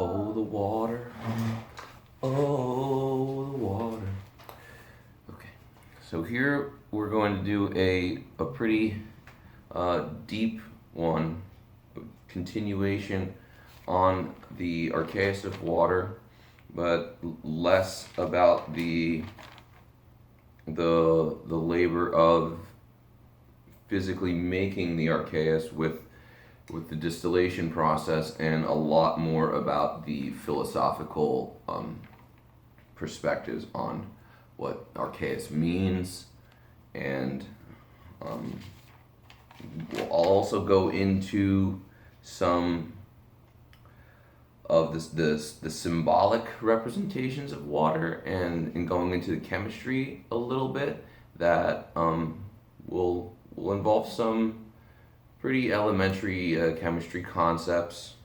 Oh, the water. Oh, the water. Okay, so here we're going to do a pretty deep one, continuation on the Archaeus of water, but less about the labor of physically making the Archaeus with the distillation process, and a lot more about the philosophical perspectives on what Archaeus means, and we'll also go into some of the symbolic representations of water, and going into the chemistry a little bit that will involve some pretty elementary chemistry concepts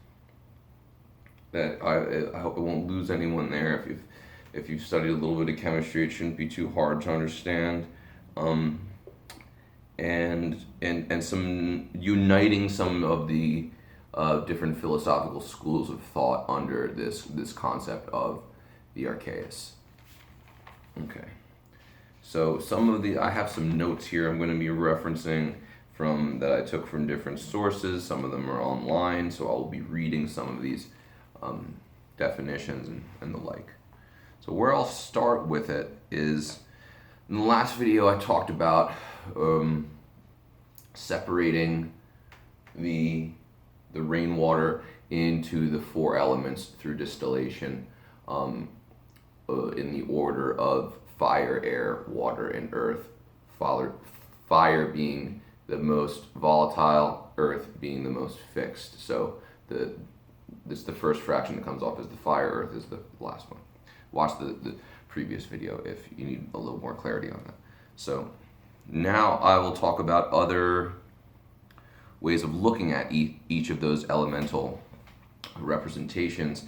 that I hope I won't lose anyone there. If you've studied a little bit of chemistry, it shouldn't be too hard to understand. And some uniting some of the different philosophical schools of thought under this concept of the Archaeus. Okay, so I have some notes here I'm going to be referencing that I took from different sources. Some of them are online, so I'll be reading some of these definitions and the like. So where I'll start with it is, in the last video I talked about separating the rainwater into the four elements through distillation in the order of fire, air, water, and earth. Fire being the most volatile, earth being the most fixed. So the first fraction that comes off is the fire, earth is the last one. Watch the previous video if you need a little more clarity on that. So now I will talk about other ways of looking at each of those elemental representations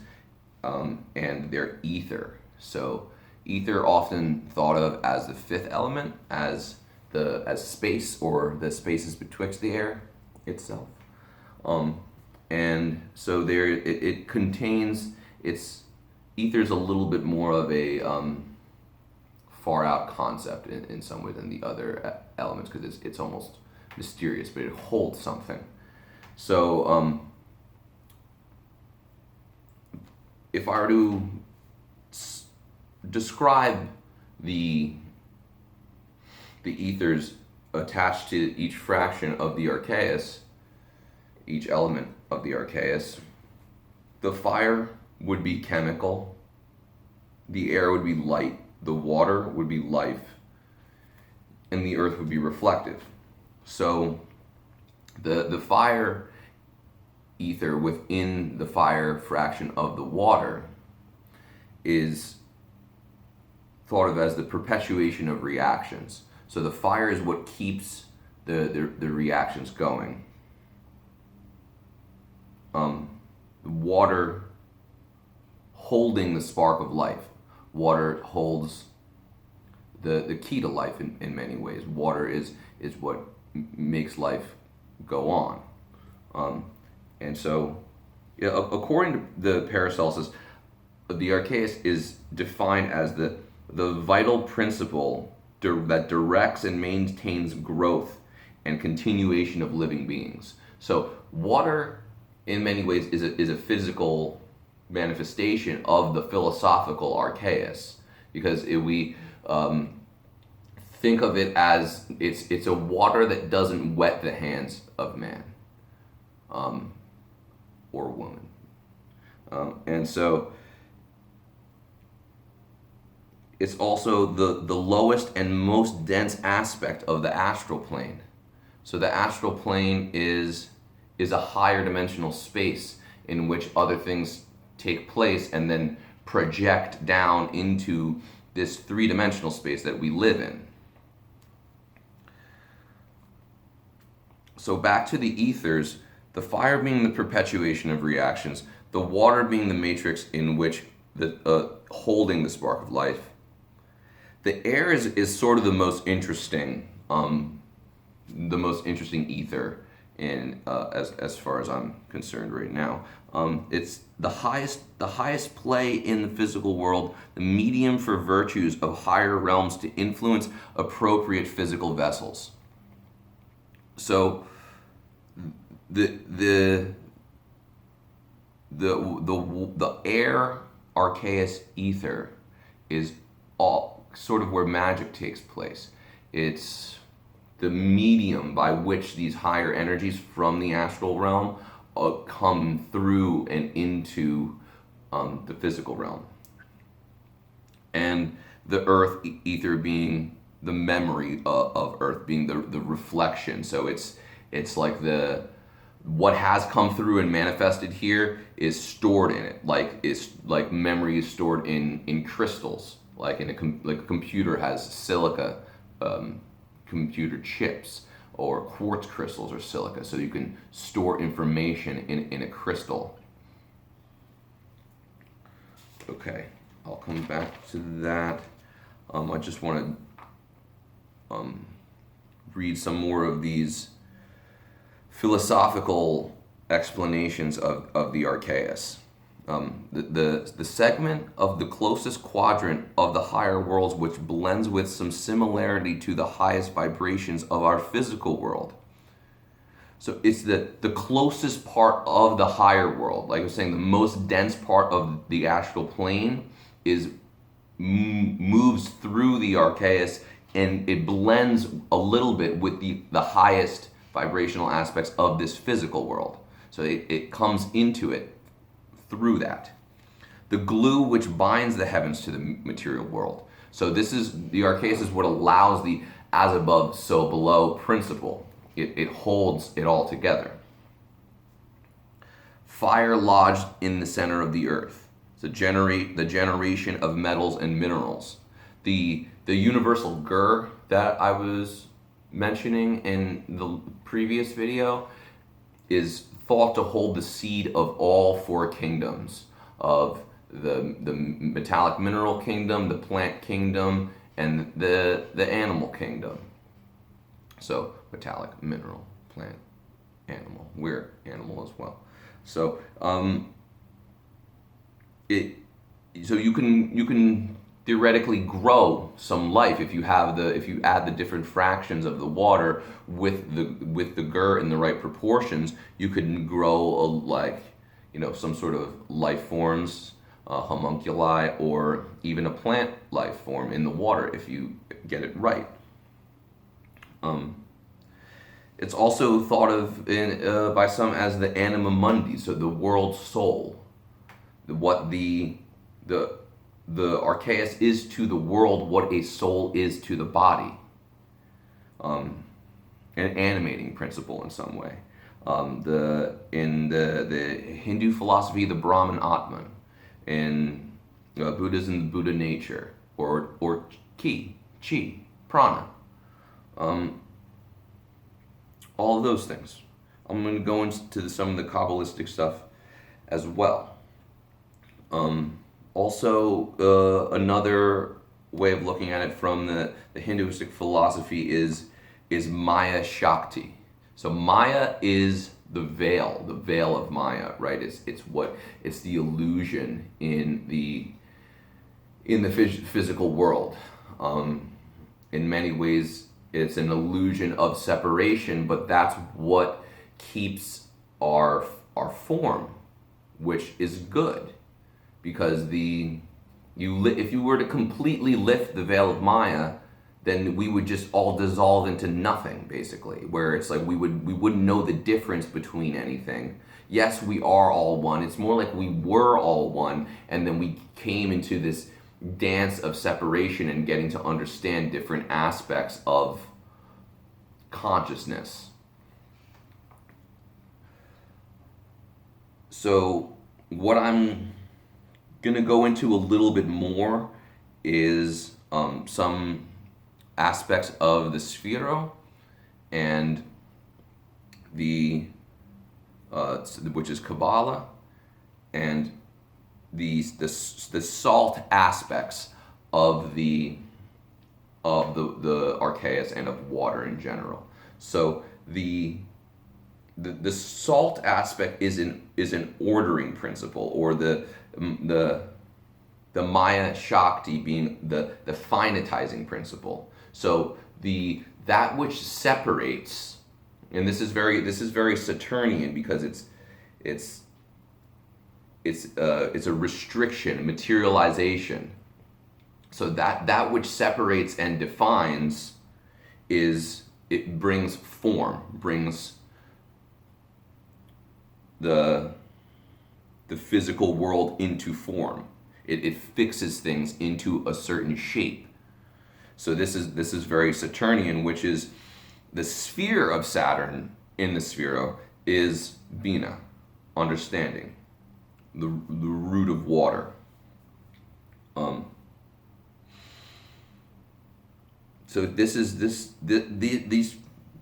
and their ether. So ether, often thought of as the fifth element, as space, or the spaces betwixt the air itself. And so it contains, ether's a little bit more of a far out concept in some way than the other elements, because it's almost mysterious, but it holds something. So if I were to describe the ethers attached to each fraction of the Archaeus, each element of the Archaeus, the fire would be chemical, the air would be light, the water would be life, and the earth would be reflective. So the fire ether within the fire fraction of the water is thought of as the perpetuation of reactions. So the fire is what keeps the reactions going. The water holding the spark of life. Water holds the key to life in many ways. Water is what makes life go on. And so, according to the Paracelsus, the Archaeus is defined as the vital principle that directs and maintains growth and continuation of living beings. So water, in many ways, is a physical manifestation of the philosophical Archaeus, because we think of it as it's a water that doesn't wet the hands of man or woman, and so it's also the lowest and most dense aspect of the astral plane. So the astral plane is a higher dimensional space in which other things take place and then project down into this three-dimensional space that we live in. So back to the ethers, the fire being the perpetuation of reactions, the water being the matrix in which holding the spark of life. The air is sort of the most interesting ether as far as I'm concerned right now. It's the highest play in the physical world, the medium for virtues of higher realms to influence appropriate physical vessels. So the air Archaeus ether is all sort of where magic takes place. It's the medium by which these higher energies from the astral realm come through and into the physical realm. And the earth ether being the memory of earth, being the reflection. So it's like what has come through and manifested here is stored in it, like memory is stored in crystals, like a computer has silica computer chips, or quartz crystals or silica, so you can store information in a crystal. Okay, I'll come back to that. I just want to read some more of these philosophical explanations of the Archaeus. The segment of the closest quadrant of the higher worlds which blends with some similarity to the highest vibrations of our physical world. So it's the closest part of the higher world. Like I was saying, the most dense part of the astral plane moves through the Archaeus, and it blends a little bit with the highest vibrational aspects of this physical world. So it comes into it through that. The glue which binds the heavens to the material world. So the Archaeus is what allows the as above, so below principle. It holds it all together. Fire lodged in the center of the earth. So the generation of metals and minerals. The universal gur that I was mentioning in the previous video is thought to hold the seed of all four kingdoms, of the metallic mineral kingdom, the plant kingdom, and the animal kingdom. So metallic, mineral, plant, animal. We're animal as well. So you can theoretically grow some life if you add the different fractions of the water with the gur in the right proportions. You could grow some sort of life forms, homunculi, or even a plant life form in the water if you get it right. It's also thought of by some as the anima mundi, so the world soul. What the Archaeus is to the world, what a soul is to the body. An animating principle in some way. In the Hindu philosophy, the Brahman Atman. In Buddhism, the Buddha nature, or ki, chi, prana. All of those things. I'm going to go into some of the Kabbalistic stuff as well. Also, another way of looking at it from the Hinduistic philosophy is Maya Shakti. So Maya is the veil of Maya, right? It's the illusion in the physical world. In many ways, it's an illusion of separation, but that's what keeps our form, which is good. Because if you were to completely lift the veil of Maya, then we would just all dissolve into nothing, basically. Where it's like we wouldn't know the difference between anything. Yes, we are all one. It's more like we were all one, and then we came into this dance of separation and getting to understand different aspects of consciousness. So what I'm gonna go into a little bit more is some aspects of the Sphero and which is Kabbalah, and the salt aspects of the Archaeus and of water in general. So the salt aspect is is an ordering principle, or the Maya Shakti being the finitizing principle. So that which separates, and this is very Saturnian, because it's a restriction, materialization. So that which separates and defines it brings form, brings the physical world into form. It fixes things into a certain shape. So this is very Saturnian, which is the sphere of Saturn in the Sphero is Bina, understanding, the root of water. So these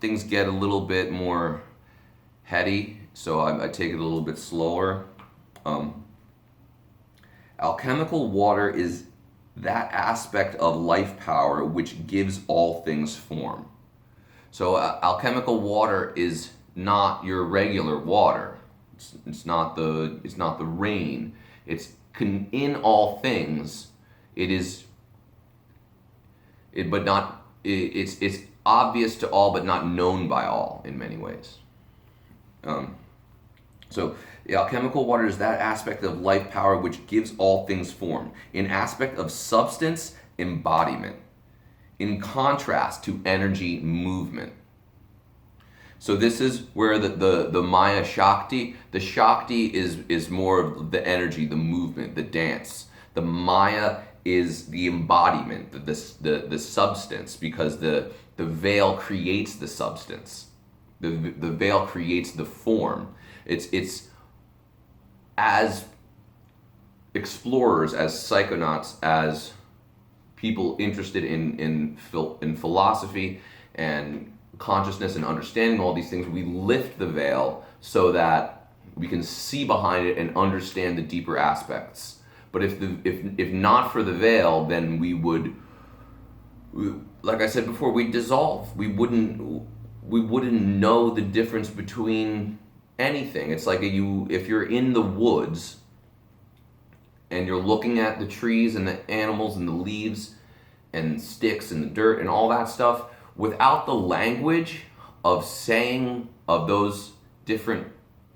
things get a little bit more heady, so I take it a little bit slower. Alchemical water is that aspect of life power which gives all things form. So alchemical water is not your regular water. It's not the rain. It's in all things. It's obvious to all, but not known by all in many ways. So the alchemical water is that aspect of life power which gives all things form, in aspect of substance, embodiment, in contrast to energy, movement. So this is where the Maya Shakti, the Shakti is more of the energy, the movement, the dance. The Maya is the embodiment, the substance, because the veil creates the substance. The veil creates the form. It's as explorers, as psychonauts, as people interested in philosophy and consciousness and understanding all these things, we lift the veil so that we can see behind it and understand the deeper aspects. But if not for the veil, then we would, like I said before, we'd dissolve. We wouldn't know the difference between anything. It's like if you're in the woods and you're looking at the trees and the animals and the leaves and sticks and the dirt and all that stuff, without the language of saying of those different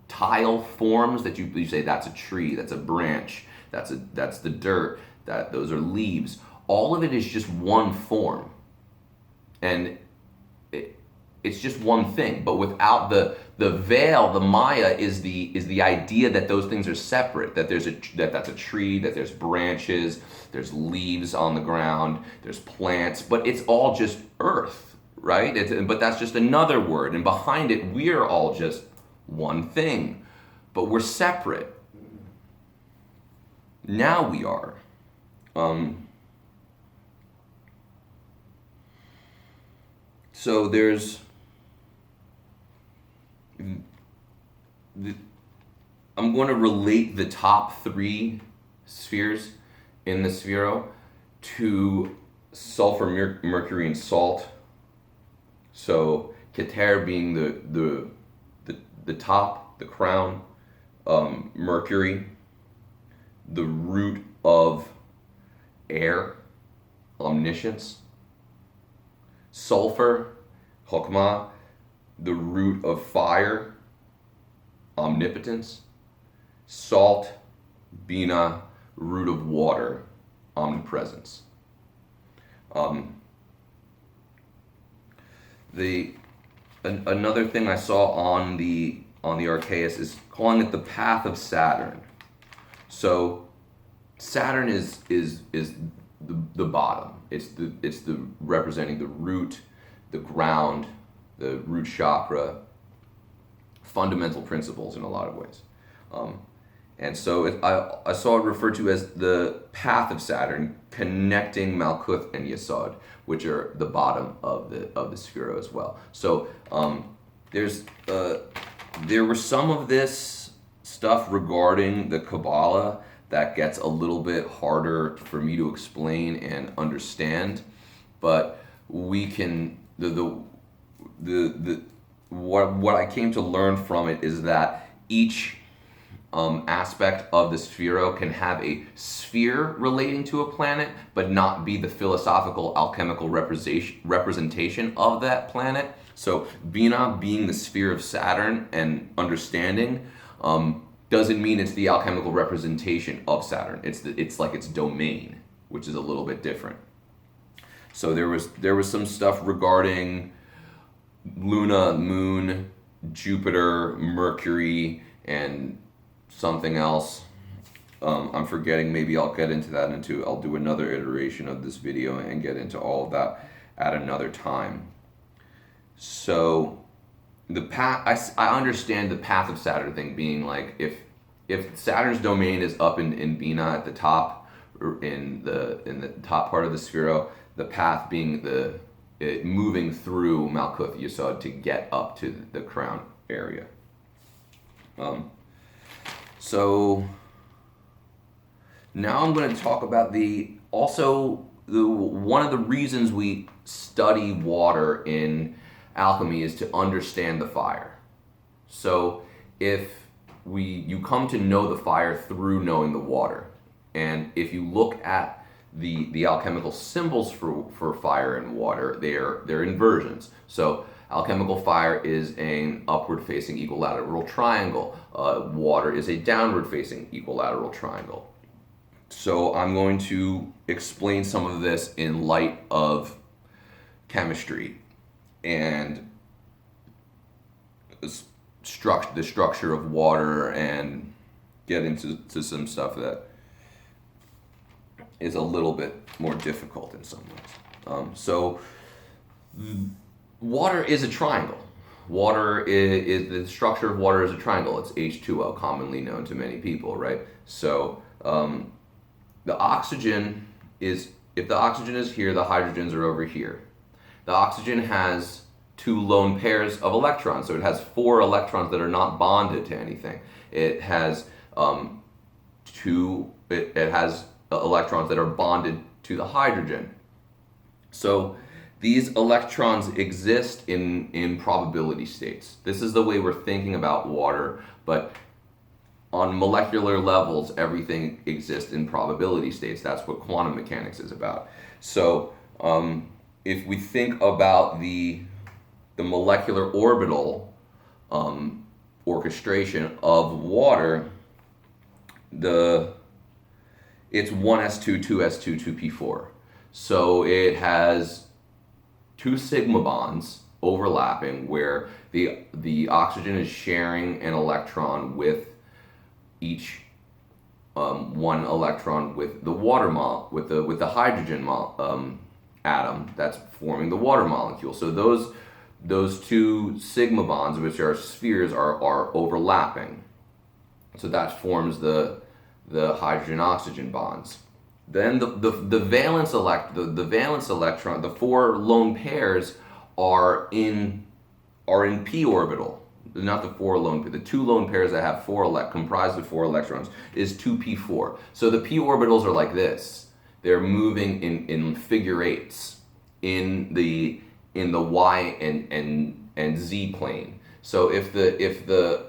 tile forms that you say, that's a tree, that's a branch, that's the dirt, those are leaves. All of it is just one form, and it's just one thing. But without the veil, the Maya is the idea that those things are separate. That that's a tree, that there's branches, there's leaves on the ground, there's plants, but it's all just earth, right? But that's just another word, and behind it, we're all just one thing, but we're separate. Now we are. So I'm going to relate the top three spheres in the Sphero to sulfur, mercury, and salt. So Keter being the top, the crown, Mercury, the root of air, omniscience, sulfur, Chokmah, the root of fire, omnipotence, salt, Bina, root of water, omnipresence. Another thing I saw on the Archaeus is calling it the path of Saturn. So Saturn is the bottom. It's the representing the root, the ground, the root chakra, fundamental principles in a lot of ways. And so I saw it referred to as the path of Saturn, connecting Malkuth and Yesod, which are the bottom of the Sphero as well. So there were some of this stuff regarding the Kabbalah that gets a little bit harder for me to explain and understand, but we can what I came to learn from it is that each aspect of the sphero can have a sphere relating to a planet, but not be the philosophical alchemical representation of that planet. So Bina being the sphere of Saturn and understanding doesn't mean it's the alchemical representation of Saturn. It's like its domain, which is a little bit different. So there was some stuff regarding Luna, Moon, Jupiter, Mercury, and something else. I'm forgetting. Maybe I'll get into that I'll do another iteration of this video and get into all of that at another time. So the path, I understand the path of Saturn thing being like if Saturn's domain is up in Bina at the top, or in the top part of the sphero, the path being moving through Malkuth Yesod to get up to the crown area. So now I'm going to talk about one of the reasons we study water in alchemy is to understand the fire. So if you come to know the fire through knowing the water, and if you look at the alchemical symbols for fire and water, they're inversions. So alchemical fire is an upward facing equilateral triangle. Water is a downward facing equilateral triangle. So I'm going to explain some of this in light of chemistry and the structure of water, and get into some stuff that is a little bit more difficult in some ways. So water is a triangle. Water is the structure of water is a triangle. It's H2O, commonly known to many people, right? So the oxygen is, if the oxygen is here, the hydrogens are over here. The oxygen has two lone pairs of electrons, so it has 4 electrons that are not bonded to anything. It has it has electrons that are bonded to the hydrogen. So these electrons exist in probability states. This is the way we're thinking about water, but on molecular levels, everything exists in probability states. That's what quantum mechanics is about. So if we think about the molecular orbital orchestration of water, it's 1s2, 2s2, 2p4. So it has 2 sigma bonds overlapping where the oxygen is sharing an electron with each one electron with the water with the hydrogen atom that's forming the water molecule. So those 2 sigma bonds, which are spheres, are overlapping. So that forms the hydrogen-oxygen bonds. Then the valence electron, the 4 lone pairs are in p orbital. Not the 4 lone pairs. The 2 lone pairs that have comprised of 4 electrons is 2p4. So the p orbitals are like this. They're moving in figure 8s in the y and z plane. So if the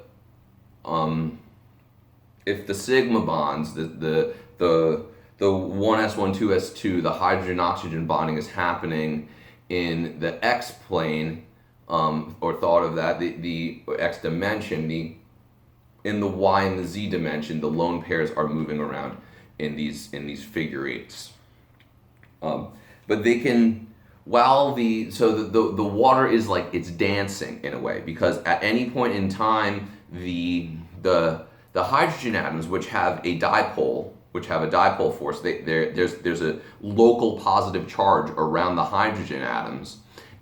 sigma bonds, the 1s1, 2s2, the hydrogen-oxygen bonding is happening in the x plane, or thought of that, the x dimension, in the y and the z dimension, the lone pairs are moving around in these figure 8s. But they can, the water is like, it's dancing in a way, because at any point in time, the hydrogen atoms, which have a dipole force, there's a local positive charge around the hydrogen atoms,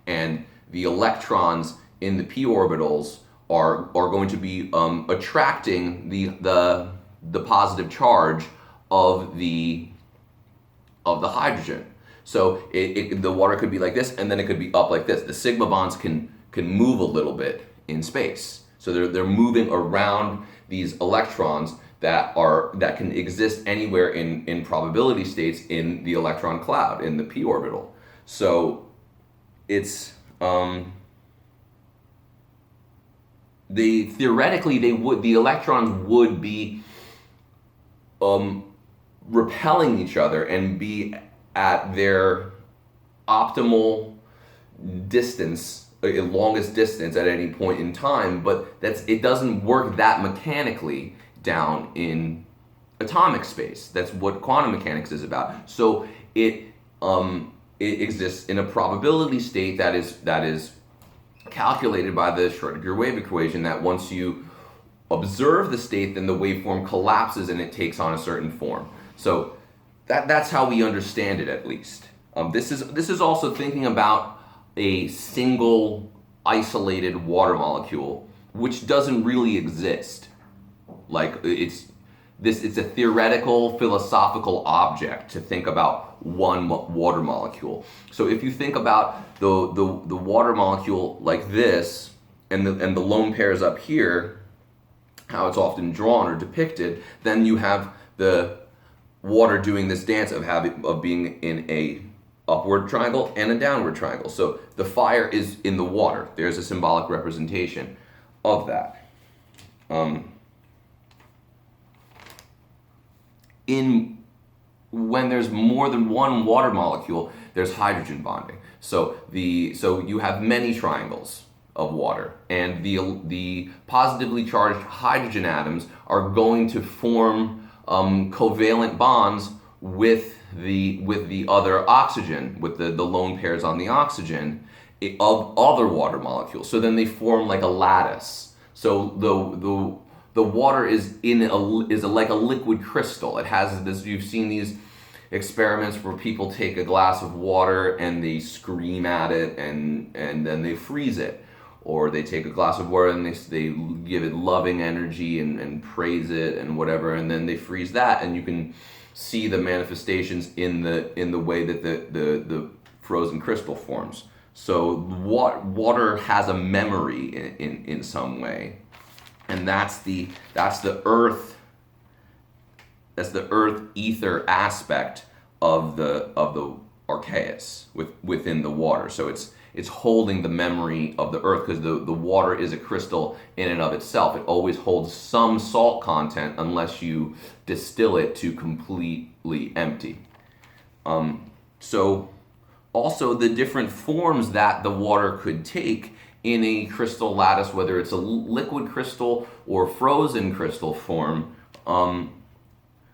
and the electrons in the p orbitals are going to be attracting the positive charge of the hydrogen. So the water could be like this, and then it could be up like this. The sigma bonds can move a little bit in space, so they're moving around these electrons that can exist anywhere in probability states in the electron cloud, in the p orbital. So it's theoretically the electrons would be repelling each other and be at their optimal distance, longest distance at any point in time, but it doesn't work that mechanically down in atomic space. That's what quantum mechanics is about. So it exists in a probability state that is calculated by the Schrödinger wave equation, that once you observe the state, then the waveform collapses and it takes on a certain form. So that's how we understand it, at least. This is also thinking about a single isolated water molecule, which doesn't really exist. Like it's a theoretical philosophical object to think about one water molecule. So if you think about the water molecule like this, and the lone pairs up here, how it's often drawn or depicted, then you have the water doing this dance of being in a upward triangle and a downward triangle. So the fire is in the water. There's a symbolic representation of that. When there's more than one water molecule, there's hydrogen bonding. So you have many triangles of water, and the positively charged hydrogen atoms are going to form covalent bonds with the other oxygen, with the lone pairs on the oxygen of other water molecules. So then they form like a lattice. So the water is like a liquid crystal. It has this. You've seen these experiments where people take a glass of water and they scream at it and then they freeze it, or they take a glass of water and they give it loving energy and praise it and whatever, and then they freeze that, and you can see the manifestations in the way that the frozen crystal forms. So water has a memory in some way, and that's the earth ether aspect of the Archaeus within the water. So it's holding the memory of the earth, because the water is a crystal in and of itself. It always holds some salt content unless you distill it to completely empty. So also the different forms that the water could take in a crystal lattice, whether it's a liquid crystal or frozen crystal form,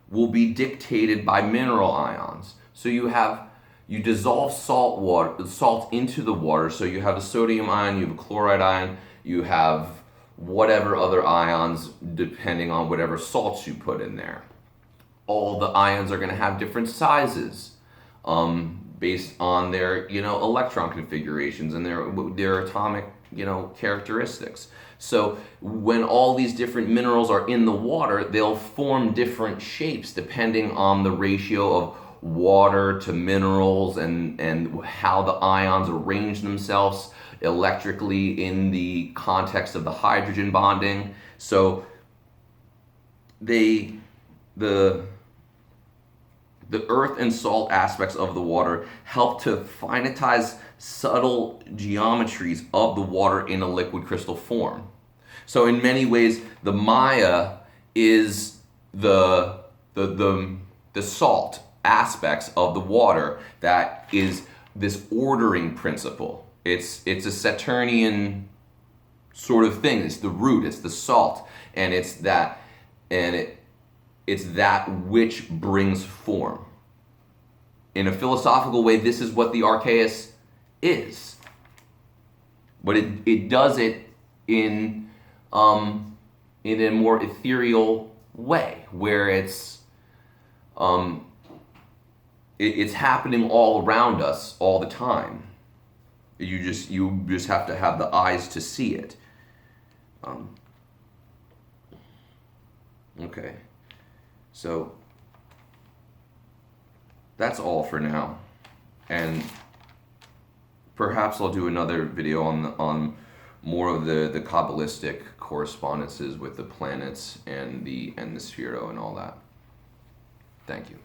will be dictated by mineral ions. So you dissolve salt into the water, so you have a sodium ion, you have a chloride ion, you have whatever other ions depending on whatever salts you put in there. All the ions are going to have different sizes based on their electron configurations and their atomic characteristics. So when all these different minerals are in the water, they'll form different shapes depending on the ratio of water to minerals and how the ions arrange themselves electrically in the context of the hydrogen bonding. So the earth and salt aspects of the water help to finitize subtle geometries of the water in a liquid crystal form. So in many ways, the Maya is the salt aspects of the water that is this ordering principle. It's a Saturnian sort of thing. It's the root, it's the salt, and it's that which brings form. In a philosophical way, this is what the Archaeus is. But it does it in a more ethereal way, where it's happening all around us all the time. You just have to have the eyes to see it. Okay, so that's all for now, and perhaps I'll do another video on more of the Kabbalistic correspondences with the planets and the Sphero and all that. Thank you.